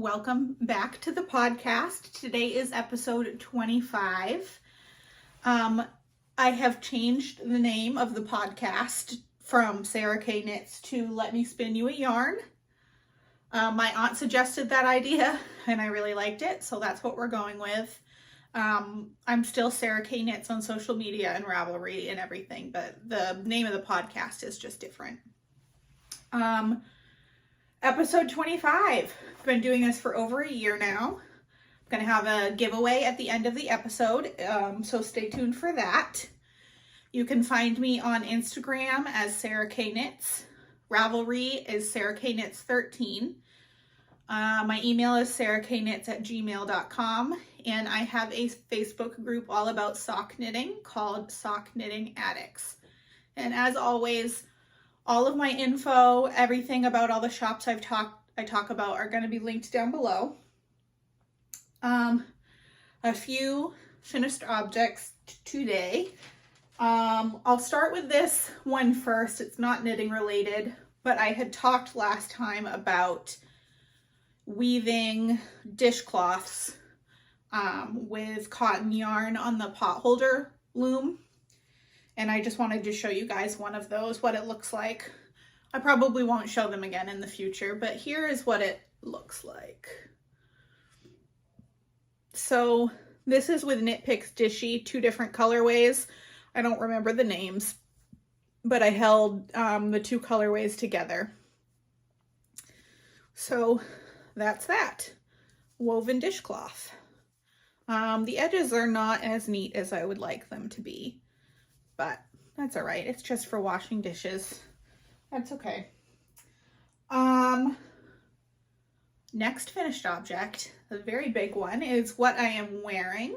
welcome back to the podcast. Today is episode 25. I have changed the name of the podcast from Sarahknits to Let Me Spin You a Yarn. My aunt suggested that idea and I really liked it, so that's what we're going with. I'm still Sarahknits on social media and Ravelry and everything, but the name of the podcast is just different. Episode 25. I've been doing this for over a year now. I'm going to have a giveaway at the end of the episode, so stay tuned for that. You can find me on Instagram as sarahknits. Ravelry is sarahknits13. My email is sarahknits@gmail.com, and I have a Facebook group all about sock knitting called Sock Knitting Addicts. And as always, all of my info, everything about all the shops I talk about are going to be linked down below. A few finished objects today. I'll start with this one first. It's not knitting related, but I had talked last time about weaving dishcloths with cotton yarn on the pot holder loom. And I just wanted to show you guys one of those, what it looks like. I probably won't show them again in the future, but here is what it looks like. So this is with Knit Picks Dishy, two different colorways. I don't remember the names, but I held the two colorways together. So that's that, woven dishcloth. The edges are not as neat as I would like them to be, but that's all right. It's just for washing dishes. That's okay. Next finished object, the very big one, is what I am wearing.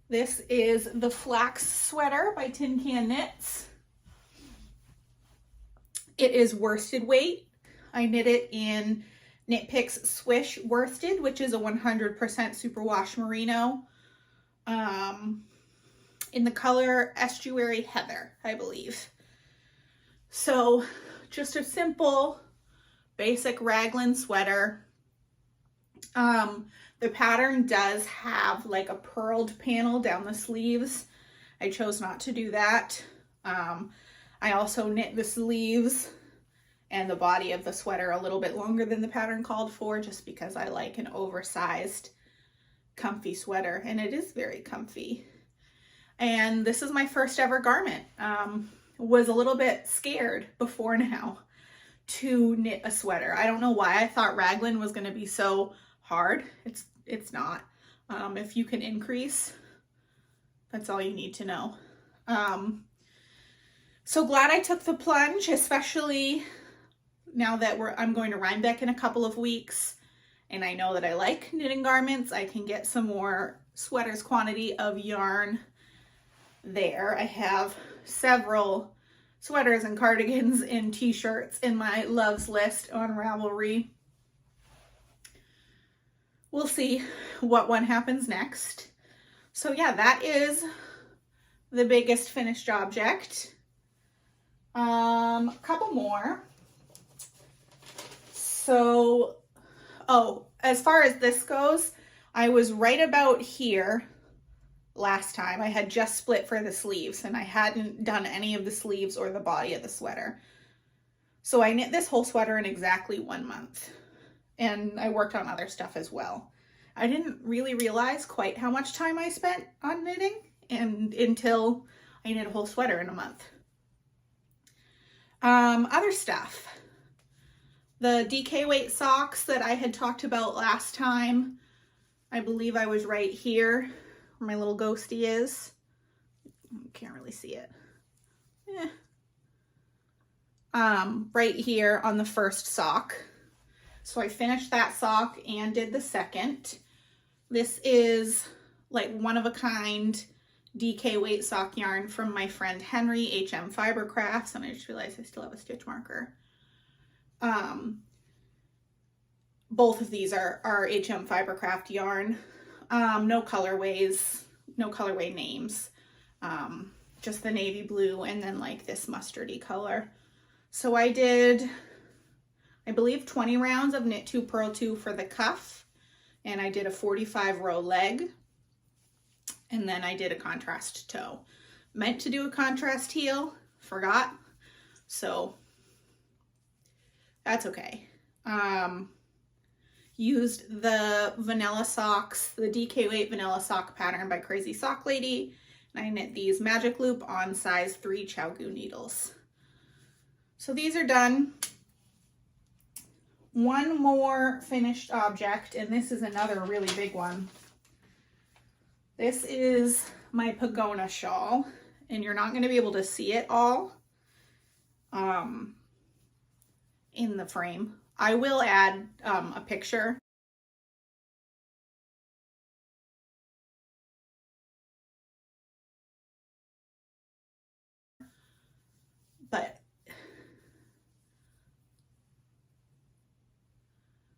This is the Flax Sweater by Tin Can Knits. It is worsted weight. I knit it in Knit Picks Swish Worsted, which is a 100% superwash merino. In the color Estuary Heather, I believe. So just a simple, basic raglan sweater. The pattern does have like a purled panel down the sleeves. I chose not to do that. I also knit the sleeves and the body of the sweater a little bit longer than the pattern called for, just because I like an oversized, comfy sweater, and it is very comfy. And this is my first ever garment. Was a little bit scared before now to knit a sweater. I don't know why I thought raglan was going to be so hard. It's not. If you can increase, that's all you need to know. So glad I took the plunge, especially now that I'm going to Rhinebeck in a couple of weeks, and I know that I like knitting garments. I can get some more sweaters quantity of yarn there. I have several sweaters and cardigans and t-shirts in my loves list on Ravelry. We'll see what one happens next. So yeah, that is the biggest finished object. A couple more. So, as far as this goes, I was right about here last time. I had just split for the sleeves and I hadn't done any of the sleeves or the body of the sweater. So I knit this whole sweater in exactly 1 month, and I worked on other stuff as well. I didn't really realize quite how much time I spent on knitting until I knit a whole sweater in a month. Other stuff. The DK weight socks that I had talked about last time, I believe I was right here where my little ghosty is. Can't really see it. Right here on the first sock. So I finished that sock and did the second. This is like one of a kind DK weight sock yarn from my friend Henry, HM Fiber Crafts, and I just realized I still have a stitch marker. Both of these are HM Fibercraft yarn. No colorways, no colorway names. Just the navy blue and then like this mustardy color. So I I believe 20 rounds of knit 2 purl 2 for the cuff, and I did a 45 row leg, and then I did a contrast toe. Meant to do a contrast heel, forgot, so that's okay. Used the vanilla socks, the DK8 vanilla sock pattern by Crazy Sock Lady, and I knit these magic loop on size 3 ChowGoo needles. So these are done. One more finished object, and this is another really big one. This is my Pagona shawl, and you're not going to be able to see it all in the frame. I will add a picture. But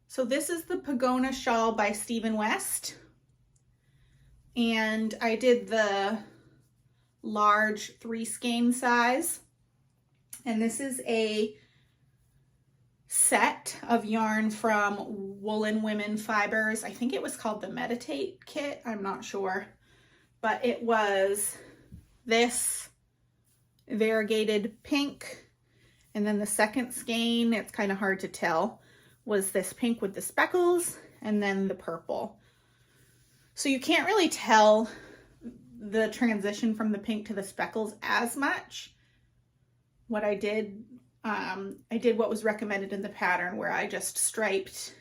so this is the Pagona Shawl by Stephen West, and I did the large 3 skein size, and this is a set of yarn from Woolen Women Fibers. I think it was called the Meditate Kit, I'm not sure, but it was this variegated pink, and then the second skein, it's kind of hard to tell, was this pink with the speckles, and then the purple. So you can't really tell the transition from the pink to the speckles as much. What I did what was recommended in the pattern, where I just striped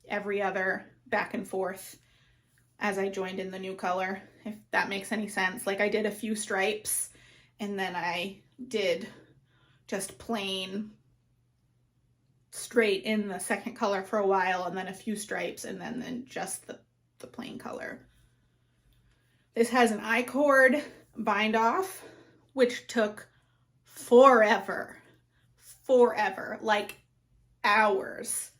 every other back and forth as I joined in the new color, if that makes any sense. Like I did a few stripes, and then I did just plain straight in the second color for a while, and then a few stripes, and then just the plain color. This has an I-cord bind off, which took forever, like hours.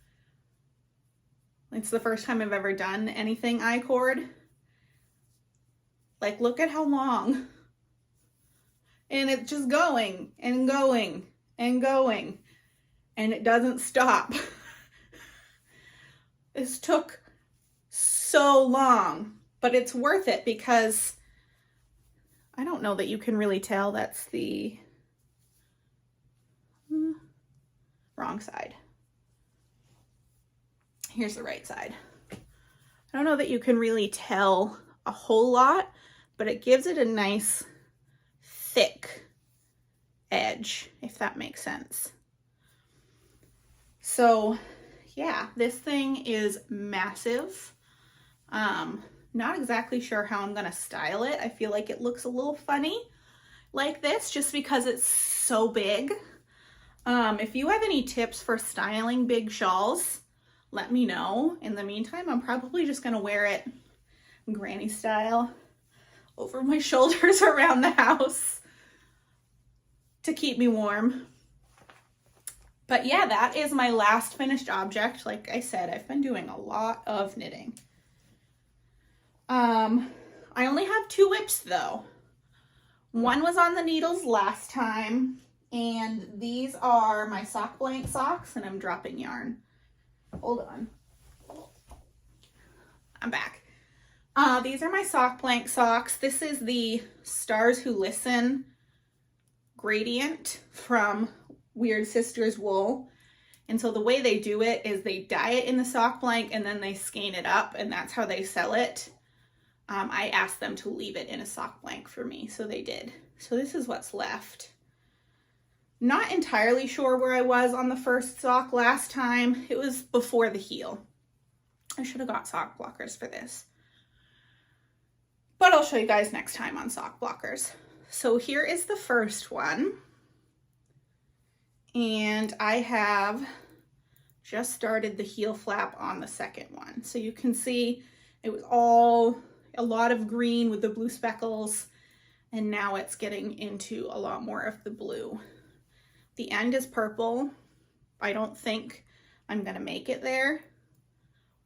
It's the first time I've ever done anything I-cord. Like, look at how long. And it's just going and going and going, and it doesn't stop. This took so long, but it's worth it because I don't know that you can really tell. That's the wrong side. Here's the right side. I don't know that you can really tell a whole lot, but it gives it a nice thick edge, if that makes sense. So yeah, this thing is massive. Not exactly sure how I'm gonna style it. I feel like it looks a little funny like this just because it's so big. If you have any tips for styling big shawls, let me know. In the meantime, I'm probably just gonna wear it granny style over my shoulders around the house to keep me warm. But yeah, that is my last finished object. Like I said, I've been doing a lot of knitting. I only have 2 whips though. One was on the needles last time, and these are my sock blank socks, and I'm dropping yarn. Hold on. I'm back. These are my sock blank socks. This is the Stars Who Listen gradient from Weird Sisters wool. And so the way they do it is they dye it in the sock blank and then they skein it up, and that's how they sell it. I asked them to leave it in a sock blank for me, so they did. So this is what's left. Not entirely sure where I was on the first sock last time. It was before the heel. I should have got sock blockers for this. But I'll show you guys next time on sock blockers. So here is the first one. And I have just started the heel flap on the second one. So you can see it was all a lot of green with the blue speckles, and now it's getting into a lot more of the blue. The end is purple. I don't think I'm gonna make it there,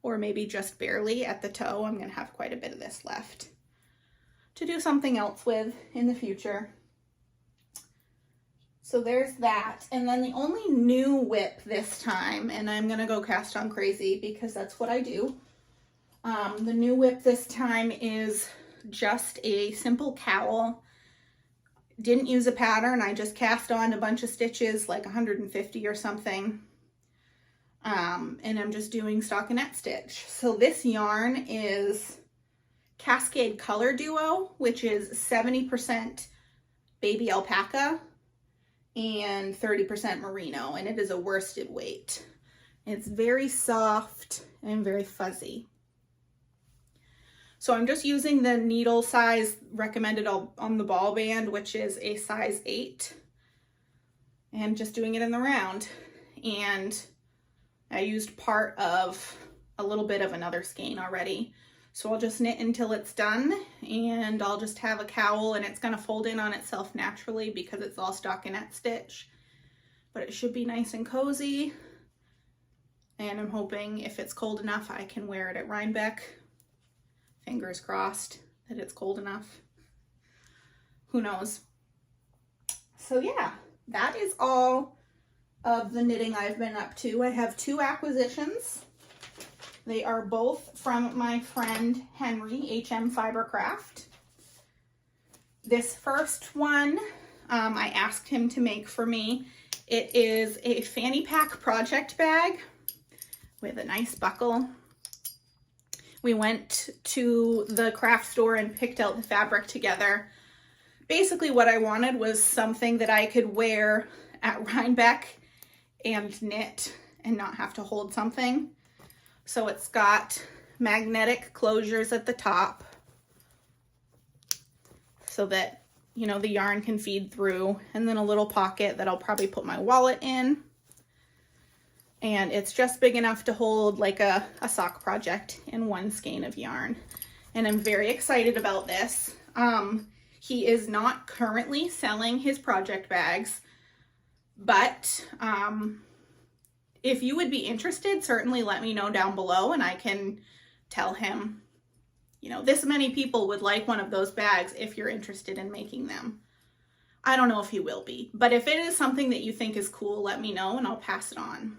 or maybe just barely at the toe. I'm gonna have quite a bit of this left to do something else with in the future. So there's that. And then the only new whip this time, and I'm gonna go cast on crazy because that's what I do. The new whip this time is just a simple cowl. Didn't use a pattern. I just cast on a bunch of stitches, like 150 or something. And I'm just doing stockinette stitch. So this yarn is Cascade Color Duo, which is 70% baby alpaca and 30% merino, and it is a worsted weight. It's very soft and very fuzzy. So I'm just using the needle size recommended on the ball band, which is a size 8, and just doing it in the round. And I used part of a little bit of another skein already. So I'll just knit until it's done, and I'll just have a cowl, and it's gonna fold in on itself naturally because it's all stockinette stitch. But it should be nice and cozy. And I'm hoping if it's cold enough, I can wear it at Rhinebeck. Fingers crossed that it's cold enough. Who knows? So yeah, that is all of the knitting I've been up to. I have 2 acquisitions. They are both from my friend Henry, HM Fibercraft. This first one, I asked him to make for me. It is a fanny pack project bag with a nice buckle. We went to the craft store and picked out the fabric together. Basically what I wanted was something that I could wear at Rhinebeck and knit and not have to hold something. So it's got magnetic closures at the top so that, you know, the yarn can feed through, and then a little pocket that I'll probably put my wallet in. And it's just big enough to hold like a sock project in 1 skein of yarn. And I'm very excited about this. He is not currently selling his project bags, but if you would be interested, certainly let me know down below, and I can tell him, you know, this many people would like one of those bags if you're interested in making them. I don't know if he will be, but if it is something that you think is cool, let me know and I'll pass it on.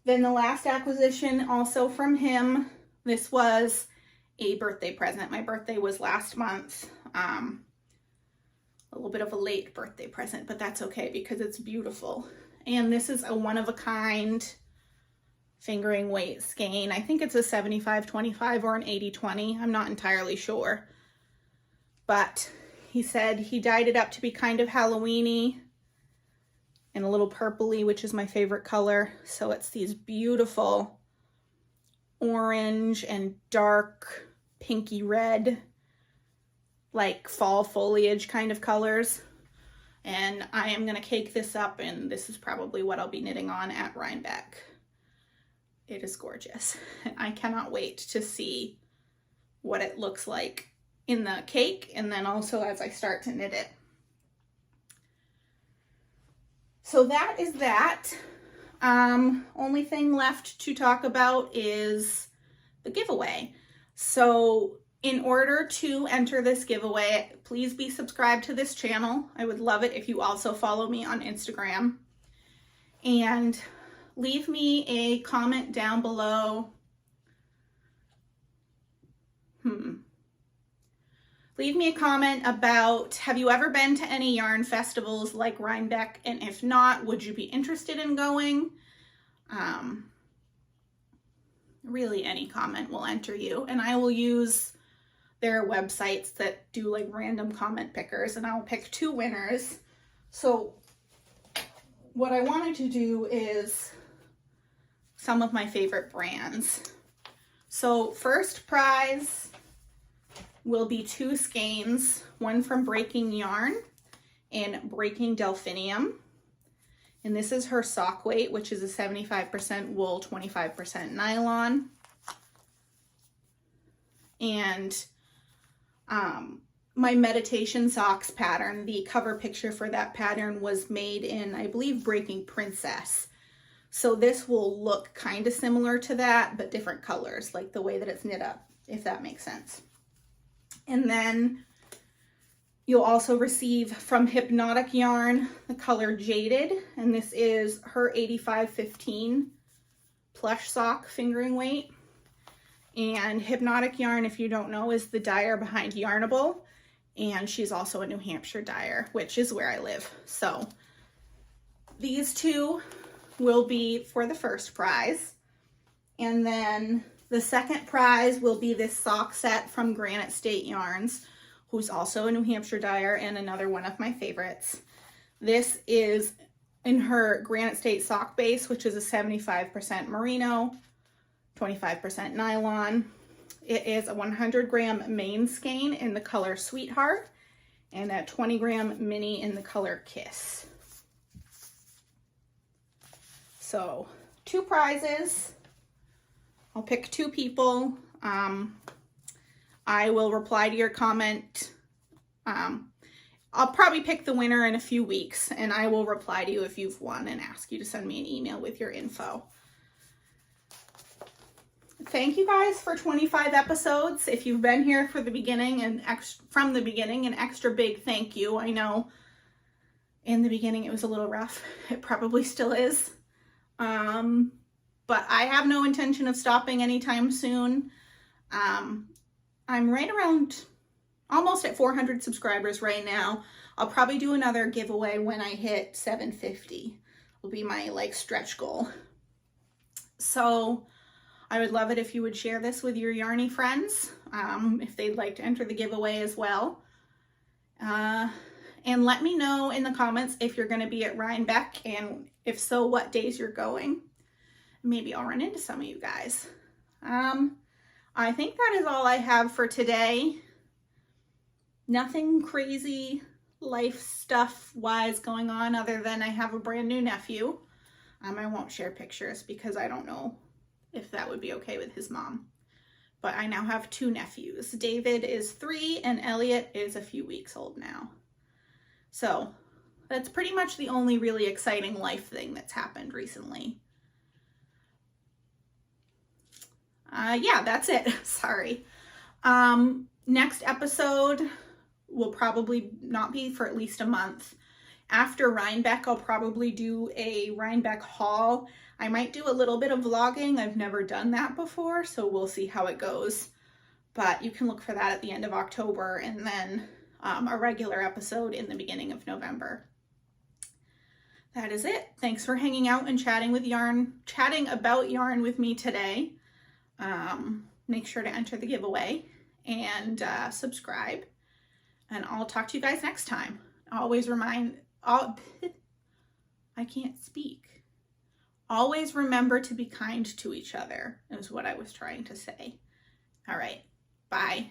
Then the last acquisition, also from him, this was a birthday present. My birthday was last month. A little bit of a late birthday present, but that's okay because it's beautiful. And this is a one-of-a-kind fingering weight skein. I think it's a 75-25 or an 80-20. I'm not entirely sure. But he said he dyed it up to be kind of Halloween-y and a little purpley, which is my favorite color. So it's these beautiful orange and dark pinky red, like fall foliage kind of colors. And I am gonna cake this up, and this is probably what I'll be knitting on at Rhinebeck. It is gorgeous. I cannot wait to see what it looks like in the cake, and then also as I start to knit it. So that is that. Only thing left to talk about is the giveaway. So in order to enter this giveaway, please be subscribed to this channel. I would love it if you also follow me on Instagram. And leave me a comment down below. Leave me a comment about, have you ever been to any yarn festivals like Rhinebeck? And if not, would you be interested in going? Really, any comment will enter you. And I will use their websites that do like random comment pickers, and I'll pick 2 winners. So what I wanted to do is some of my favorite brands. So first prize will be 2 skeins, one from Breaking Yarn and Breaking Delphinium. And this is her sock weight, which is a 75% wool, 25% nylon. And my meditation socks pattern, the cover picture for that pattern was made in, I believe, Breaking Princess. So this will look kind of similar to that, but different colors, like the way that it's knit up, if that makes sense. And then You'll also receive from Hypnotic Yarn the color Jaded, and this is her 8515 plush sock fingering weight. And Hypnotic Yarn, if you don't know, is the dyer behind Yarnable, and she's also a New Hampshire dyer, which is where I live. So these two will be for the first prize, and then the second prize will be this sock set from Granite State Yarns, who's also a New Hampshire dyer and another one of my favorites. This is in her Granite State sock base, which is a 75% merino, 25% nylon. It is a 100 gram main skein in the color Sweetheart and a 20 gram mini in the color Kiss. So 2 prizes. I'll pick 2 people. I will reply to your comment. I'll probably pick the winner in a few weeks, and I will reply to you if you've won and ask you to send me an email with your info. Thank you guys for 25 episodes. If you've been here for the beginning and from the beginning, an extra big thank you. I know in the beginning it was a little rough. It probably still is. But I have no intention of stopping anytime soon. I'm right around almost at 400 subscribers right now. I'll probably do another giveaway when I hit 750. Will be my like stretch goal. So I would love it if you would share this with your yarny friends, if they'd like to enter the giveaway as well. And let me know in the comments if you're going to be at Rhinebeck, and if so, what days you're going. Maybe I'll run into some of you guys. I think that is all I have for today. Nothing crazy life stuff wise going on other than I have a brand new nephew. I won't share pictures because I don't know if that would be okay with his mom. But I now have 2 nephews. David is 3 and Elliot is a few weeks old now. So that's pretty much the only really exciting life thing that's happened recently. Yeah, that's it. Sorry. Next episode will probably not be for at least a month. After Rhinebeck, I'll probably do a Rhinebeck haul. I might do a little bit of vlogging. I've never done that before, so we'll see how it goes. But you can look for that at the end of October, and then a regular episode in the beginning of November. That is it. Thanks for hanging out and chatting about yarn with me today. Make sure to enter the giveaway and subscribe, and I'll talk to you guys next time. Always I can't speak. Always remember to be kind to each other, is what I was trying to say. All right, bye.